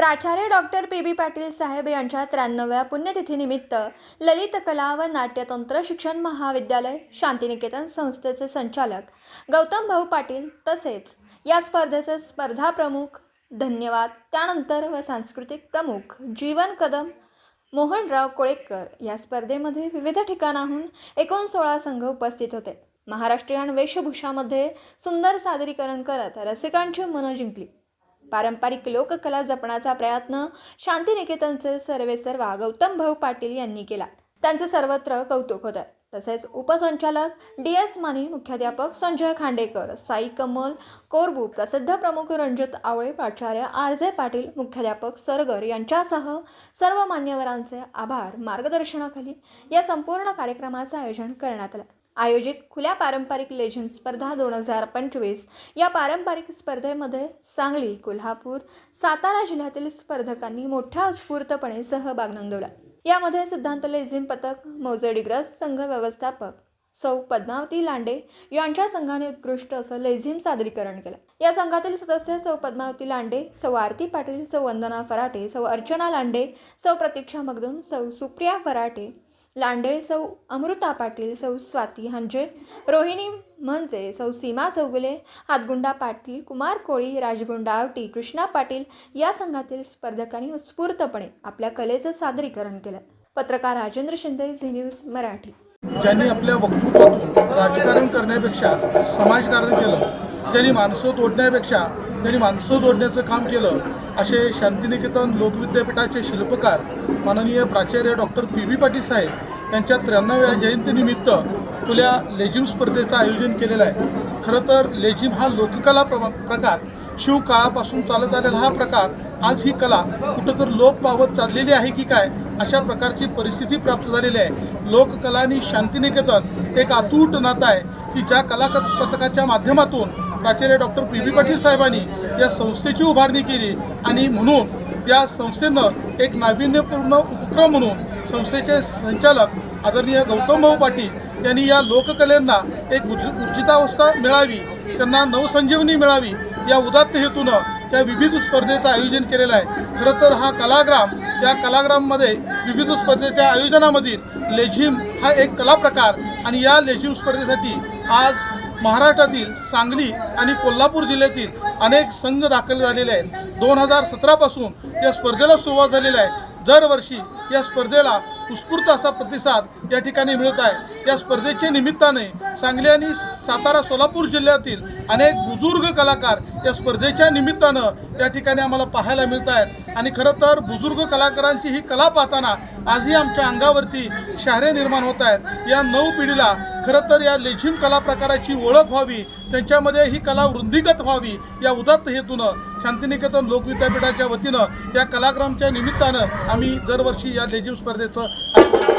प्राचार्य doctor P बी पाटील साहेब यांच्या 93व्या पुण्यतिथीनिमित्त ललित कला व नाट्यतंत्र शिक्षण महाविद्यालय शांतिनिकेतन संस्थेचे संचालक गौतम भाऊ पाटील तसेच या स्पर्धेचे स्पर्धा प्रमुख धन्यवाद त्यानंतर व सांस्कृतिक प्रमुख जीवन कदम मोहनराव कोळेकर या स्पर्धेमध्ये विविध ठिकाणाहून एकूण 16 संघ उपस्थित होते। महाराष्ट्रीयन वेशभूषामध्ये सुंदर सादरीकरण करत रसिकांची मनं जिंकली। पारंपरिक लोककला जपण्याचा प्रयत्न शांतिनिकेतनचे सर्वेसर्वा गौतम भाऊ पाटील यांनी केला। त्यांचे सर्वत्र कौतुक होते। तसेच उपसंचालक डी.एस. माने, मुख्याध्यापक संजय खांडेकर, साई कमल कोरबू, प्रसिद्ध प्रमुख रणजित आवळे, प्राचार्य आर.जे. पाटील, मुख्याध्यापक सरगर यांच्यासह सर्व मान्यवरांचे आभार मार्गदर्शनाखाली या संपूर्ण कार्यक्रमाचे आयोजन करण्यात आले। आयोजित खुल्या पारंपरिक लेझिम स्पर्धा 2025 या पारंपरिक स्पर्धेमध्ये सांगली, कोल्हापूर, सातारा जिल्ह्यातील स्पर्धकांनी मोठ्या उत्स्फूर्तपणे सहभाग नोंदवला। यामध्ये सिद्धांत लेझिम पथक मौजे डिग्रस संघ व्यवस्थापक सौ पद्मावती लांडे यांच्या संघाने उत्कृष्ट असं लेझिम सादरीकरण केलं। या संघातील सदस्य सौ पद्मावती लांडे, सौ आरती पाटील, सौ वंदना फराटे, सौ अर्चना लांडे, सौ प्रतीक्षा मगदूम, सौ सुप्रिया फराटे लांडे, सौ अमृता पाटील, सौ स्वाती हंजे, रोहिणी म्हणजे, सौ सीमा चौगुले, हातगुंडा पाटील, कुमार कोळी, राजगुंडा आवटी, कृष्णा पाटील या संघातील स्पर्धकांनी उत्स्फूर्तपणे आपल्या कलेचं सादरीकरण केलं। पत्रकार राजेंद्र शिंदे, झी न्यूज मराठी। ज्यांनी आपल्या वक्तृत्वातून राजकारण करण्यापेक्षा समाजकारण केलं, त्यांनी माणसं तोडण्यापेक्षा त्यांनी माणसं जोडण्याचं काम केलं, असे शांतिनिकेतन लोकविद्यापीठाचे शिल्पकार माननीय प्राचार्य डॉक्टर पी बी पाटील साहेब यांच्या 93व्या जयंतीनिमित्त खुल्या लेझिम स्पर्धेचं आयोजन केलेलं आहे। खरं तर लेझिम हा लोककला प्रकार शिवकाळापासून चालत आलेला हा प्रकार आज ही कला कुठंतर लोप पावत चाललेली आहे की काय अशा प्रकारची परिस्थिती प्राप्त झालेली आहे। लोककला आणि शांतिनिकेतन एक अतूट नातं आहे की ज्या कला पथकाच्या माध्यमातून प्राचार्य डॉक्टर पी बी पाटील साहेबांनी या संस्थेची उभारणी केली आणि म्हणून या संस्थेनं एक नाविन्यपूर्ण उपक्रम म्हणून संस्थेचे संचालक आदरणीय गौतम भाऊ पाटील यांनी या लोककलेंना एक ऊर्जितावस्था मिळावी, त्यांना नवसंजीवनी मिळावी या उदात्त हेतूनं त्या विविध स्पर्धेचं आयोजन केलेलं आहे। खरं तर हा कलाग्राम, या कलाग्राममध्ये विविध स्पर्धेच्या आयोजनामधील लेझिम हा एक कला प्रकार आणि या लेझिम स्पर्धेसाठी आज महाराष्ट्रातील सांगली आणि कोल्हापूर जिल्ह्यातील अनेक संघ दाखल झालेले आहेत। 2017 पासून या स्पर्धेला सुरुवात झालेली आहे। दरवर्षी या स्पर्धेला उत्स्फूर्त असा प्रतिसाद या ठिकाणी मिळत आहे। या स्पर्धेच्या निमित्ताने सांगली आणि सातारा, सोलापूर जिल्ह्यातील अनेक बुजुर्ग कलाकार या स्पर्धेच्या निमित्तानं या ठिकाणी आम्हाला पाहायला मिळत आहेत आणि खरं तर बुजुर्ग कलाकारांची ही कला पाहताना आजही आमच्या अंगावरती शहारे निर्माण होत आहेत। या नऊ पिढीला खरं तर या लेझिम कला प्रकाराची ओळख व्हावी, त्यांच्यामध्ये ही कला वृद्धिंगत व्हावी या उदात्त हेतूनं शांतिनिकेतन लोकविद्यापीठाच्या वतीनं या कलाग्रामच्या निमित्तानं आम्ही दरवर्षी या लेझिम स्पर्धेचं